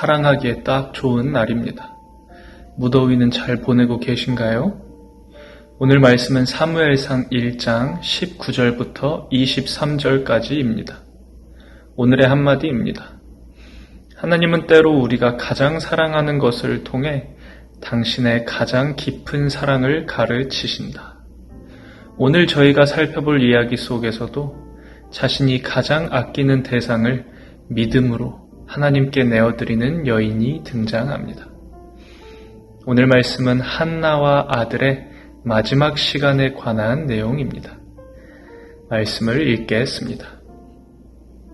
사랑하기에 딱 좋은 날입니다. 무더위는 잘 보내고 계신가요? 오늘 말씀은 사무엘상 1장 19절부터 23절까지입니다. 오늘의 한마디입니다. 하나님은 때로 우리가 가장 사랑하는 것을 통해 당신의 가장 깊은 사랑을 가르치신다. 오늘 저희가 살펴볼 이야기 속에서도 자신이 가장 아끼는 대상을 믿음으로 하나님께 내어드리는 여인이 등장합니다. 오늘 말씀은 한나와 아들의 마지막 시간에 관한 내용입니다. 말씀을 읽겠습니다.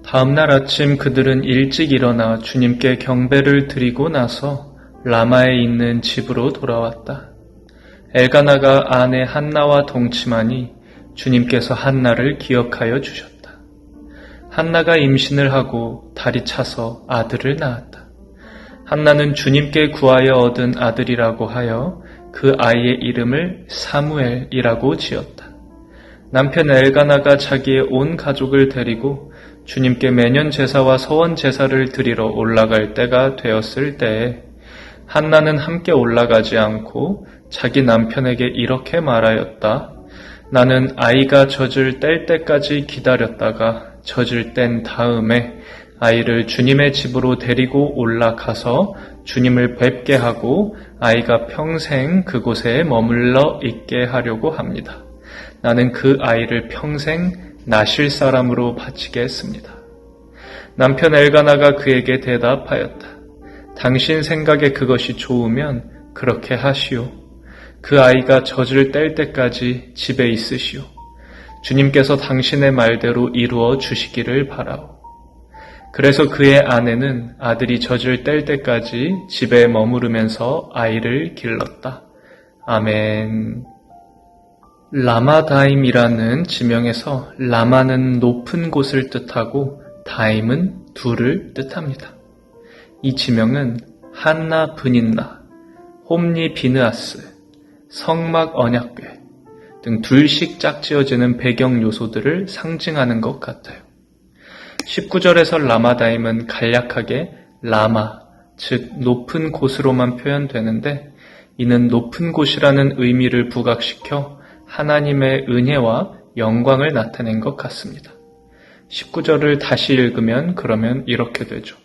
다음 날 아침 그들은 일찍 일어나 주님께 경배를 드리고 나서 라마에 있는 집으로 돌아왔다. 엘가나가 아내 한나와 동침하니 주님께서 한나를 기억하여 주셨다. 한나가 임신을 하고 달이 차서 아들을 낳았다. 한나는 주님께 구하여 얻은 아들이라고 하여 그 아이의 이름을 사무엘이라고 지었다. 남편 엘가나가 자기의 온 가족을 데리고 주님께 매년 제사와 서원 제사를 드리러 올라갈 때가 되었을 때에 한나는 함께 올라가지 않고 자기 남편에게 이렇게 말하였다. 나는 아이가 젖을 뗄 때까지 기다렸다가 젖을 뗀 다음에 아이를 주님의 집으로 데리고 올라가서 주님을 뵙게 하고 아이가 평생 그곳에 머물러 있게 하려고 합니다. 나는 그 아이를 평생 나실 사람으로 바치겠습니다. 남편 엘가나가 그에게 대답하였다. 당신 생각에 그것이 좋으면 그렇게 하시오. 그 아이가 젖을 뗄 때까지 집에 있으시오. 주님께서 당신의 말대로 이루어 주시기를 바라오. 그래서 그의 아내는 아들이 젖을 뗄 때까지 집에 머무르면서 아이를 길렀다. 아멘. 라마다임이라는 지명에서 라마는 높은 곳을 뜻하고 다임은 둘을 뜻합니다. 이 지명은 한나 브닌나, 홈니 비느아스, 성막 언약궤 등 둘씩 짝지어지는 배경 요소들을 상징하는 것 같아요. 19절에서 라마다임은 간략하게 라마, 즉 높은 곳으로만 표현되는데 이는 높은 곳이라는 의미를 부각시켜 하나님의 은혜와 영광을 나타낸 것 같습니다. 19절을 다시 읽으면 그러면 이렇게 되죠.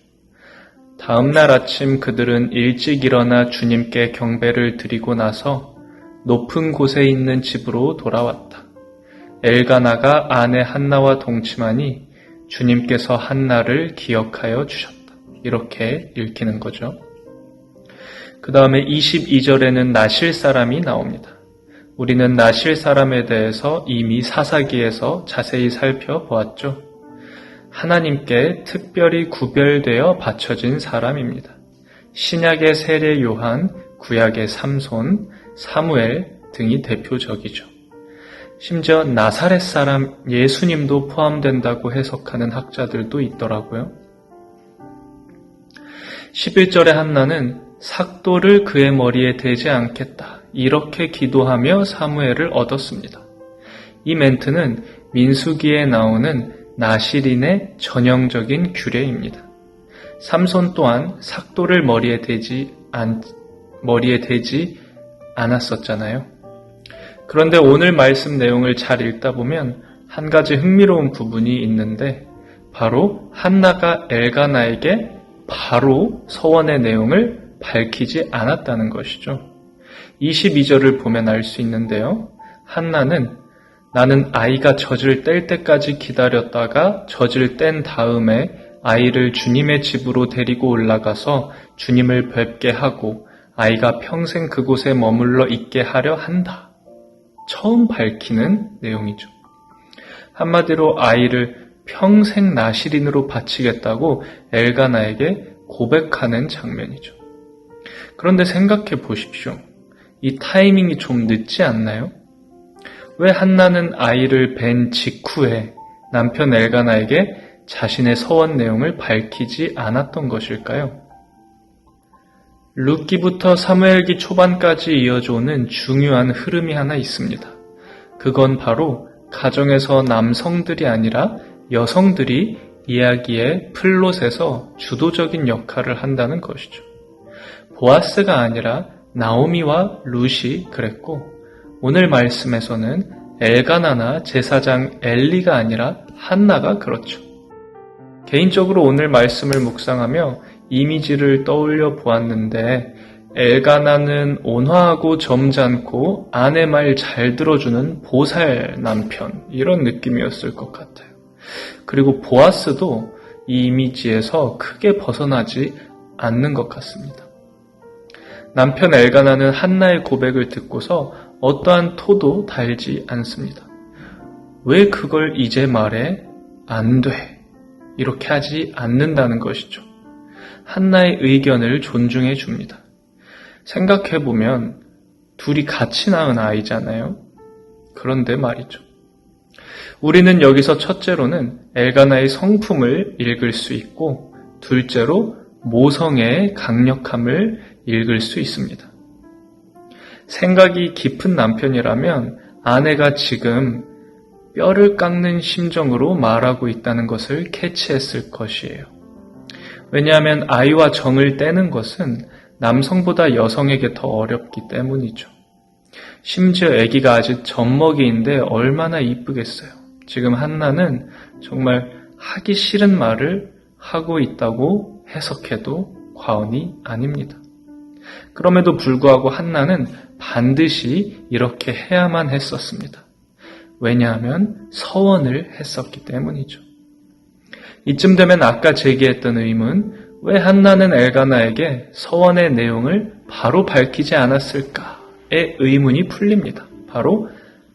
다음 날 아침 그들은 일찍 일어나 주님께 경배를 드리고 나서 높은 곳에 있는 집으로 돌아왔다. 엘가나가 아내 한나와 동침하니 주님께서 한나를 기억하여 주셨다. 이렇게 읽히는 거죠. 그 다음에 22절에는 나실 사람이 나옵니다. 우리는 나실 사람에 대해서 이미 사사기에서 자세히 살펴보았죠. 하나님께 특별히 구별되어 바쳐진 사람입니다. 신약의 세례 요한, 구약의 삼손, 사무엘 등이 대표적이죠. 심지어 나사렛 사람 예수님도 포함된다고 해석하는 학자들도 있더라고요. 11절에 한나는 삭도를 그의 머리에 대지 않겠다. 이렇게 기도하며 사무엘을 얻었습니다. 이 멘트는 민수기에 나오는 나실인의 전형적인 규례입니다. 삼손 또한 삭도를 머리에 대지 않았었잖아요. 그런데 오늘 말씀 내용을 잘 읽다 보면 한 가지 흥미로운 부분이 있는데 바로 한나가 엘가나에게 바로 서원의 내용을 밝히지 않았다는 것이죠. 22절을 보면 알 수 있는데요. 한나는 나는 아이가 젖을 뗄 때까지 기다렸다가 젖을 뗀 다음에 아이를 주님의 집으로 데리고 올라가서 주님을 뵙게 하고 아이가 평생 그곳에 머물러 있게 하려 한다. 처음 밝히는 내용이죠. 한마디로 아이를 평생 나실인으로 바치겠다고 엘가나에게 고백하는 장면이죠. 그런데 생각해 보십시오. 이 타이밍이 좀 늦지 않나요? 왜 한나는 아이를 뵌 직후에 남편 엘가나에게 자신의 서원 내용을 밝히지 않았던 것일까요? 룻기부터 사무엘기 초반까지 이어져 오는 중요한 흐름이 하나 있습니다. 그건 바로 가정에서 남성들이 아니라 여성들이 이야기의 플롯에서 주도적인 역할을 한다는 것이죠. 보아스가 아니라 나오미와 룻이 그랬고, 오늘 말씀에서는 엘가나나 제사장 엘리가 아니라 한나가 그렇죠. 개인적으로 오늘 말씀을 묵상하며 이미지를 떠올려 보았는데, 엘가나는 온화하고 점잖고 아내 말 잘 들어주는 보살 남편, 이런 느낌이었을 것 같아요. 그리고 보아스도 이 이미지에서 크게 벗어나지 않는 것 같습니다. 남편 엘가나는 한나의 고백을 듣고서 어떠한 토도 달지 않습니다. 왜 그걸 이제 말해? 안 돼. 이렇게 하지 않는다는 것이죠. 한나의 의견을 존중해 줍니다. 생각해보면 둘이 같이 낳은 아이잖아요. 그런데 말이죠. 우리는 여기서 첫째로는 엘가나의 성품을 읽을 수 있고, 둘째로 모성애의 강력함을 읽을 수 있습니다. 생각이 깊은 남편이라면 아내가 지금 뼈를 깎는 심정으로 말하고 있다는 것을 캐치했을 것이에요. 왜냐하면 아이와 정을 떼는 것은 남성보다 여성에게 더 어렵기 때문이죠. 심지어 아기가 아직 젖먹이인데 얼마나 이쁘겠어요. 지금 한나는 정말 하기 싫은 말을 하고 있다고 해석해도 과언이 아닙니다. 그럼에도 불구하고 한나는 반드시 이렇게 해야만 했었습니다. 왜냐하면 서원을 했었기 때문이죠. 이쯤 되면 아까 제기했던 의문, 왜 한나는 엘가나에게 서원의 내용을 바로 밝히지 않았을까의 의문이 풀립니다. 바로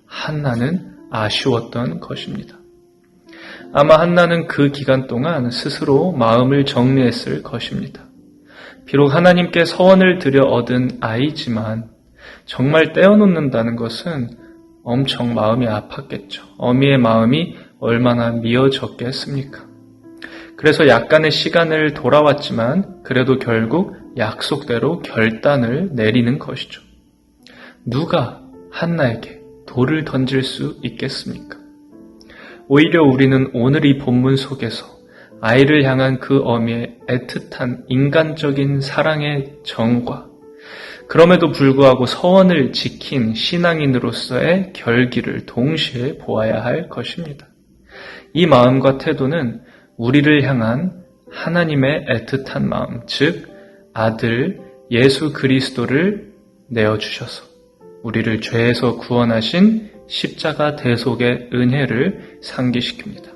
한나는 아쉬웠던 것입니다. 아마 한나는 그 기간 동안 스스로 마음을 정리했을 것입니다. 비록 하나님께 서원을 드려 얻은 아이지만 정말 떼어놓는다는 것은 엄청 마음이 아팠겠죠. 어미의 마음이 얼마나 미어졌겠습니까? 그래서 약간의 시간을 돌아왔지만 그래도 결국 약속대로 결단을 내리는 것이죠. 누가 한나에게 돌을 던질 수 있겠습니까? 오히려 우리는 오늘 이 본문 속에서 아이를 향한 그 어미의 애틋한 인간적인 사랑의 정과 그럼에도 불구하고 서원을 지킨 신앙인으로서의 결기를 동시에 보아야 할 것입니다. 이 마음과 태도는 우리를 향한 하나님의 애틋한 마음, 즉 아들 예수 그리스도를 내어주셔서 우리를 죄에서 구원하신 십자가 대속의 은혜를 상기시킵니다.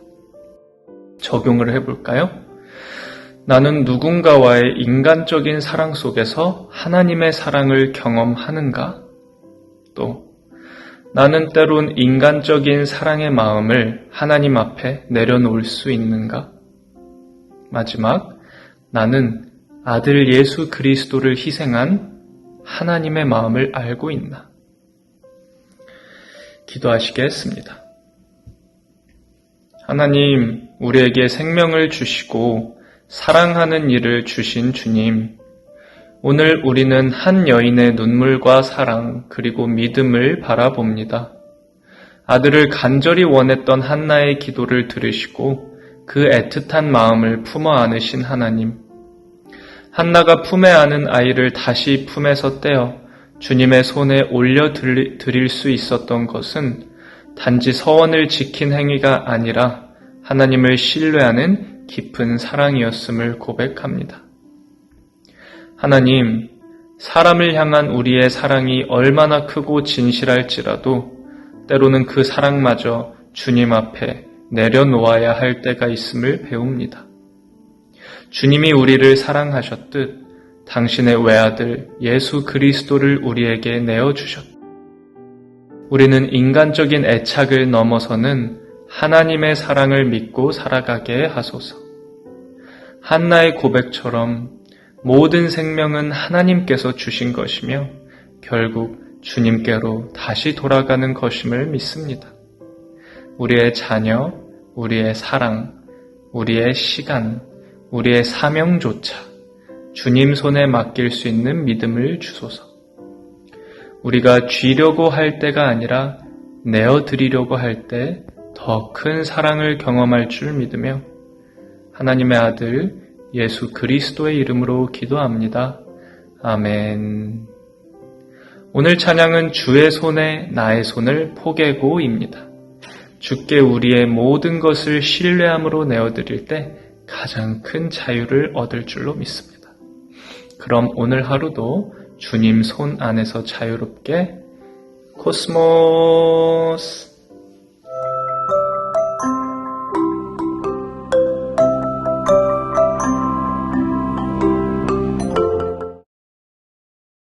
적용을 해볼까요? 나는 누군가와의 인간적인 사랑 속에서 하나님의 사랑을 경험하는가? 또 나는 때론 인간적인 사랑의 마음을 하나님 앞에 내려놓을 수 있는가? 마지막, 나는 아들 예수 그리스도를 희생한 하나님의 마음을 알고 있나? 기도하시겠습니다. 하나님, 우리에게 생명을 주시고 사랑하는 이를 주신 주님, 오늘 우리는 한 여인의 눈물과 사랑 그리고 믿음을 바라봅니다. 아들을 간절히 원했던 한나의 기도를 들으시고 그 애틋한 마음을 품어 안으신 하나님, 한나가 품에 안은 아이를 다시 품에서 떼어 주님의 손에 올려드릴 수 있었던 것은 단지 서원을 지킨 행위가 아니라 하나님을 신뢰하는 깊은 사랑이었음을 고백합니다. 하나님, 사람을 향한 우리의 사랑이 얼마나 크고 진실할지라도 때로는 그 사랑마저 주님 앞에 내려놓아야 할 때가 있음을 배웁니다. 주님이 우리를 사랑하셨듯 당신의 외아들 예수 그리스도를 우리에게 내어주셨다. 우리는 인간적인 애착을 넘어서는 하나님의 사랑을 믿고 살아가게 하소서. 한나의 고백처럼 모든 생명은 하나님께서 주신 것이며 결국 주님께로 다시 돌아가는 것임을 믿습니다. 우리의 자녀, 우리의 사랑, 우리의 시간, 우리의 사명조차 주님 손에 맡길 수 있는 믿음을 주소서. 우리가 쥐려고 할 때가 아니라 내어드리려고 할 때 더 큰 사랑을 경험할 줄 믿으며 하나님의 아들 예수 그리스도의 이름으로 기도합니다. 아멘. 오늘 찬양은 주의 손에 나의 손을 포개고입니다. 주께 우리의 모든 것을 신뢰함으로 내어드릴 때 가장 큰 자유를 얻을 줄로 믿습니다. 그럼 오늘 하루도 주님 손 안에서 자유롭게 코스모스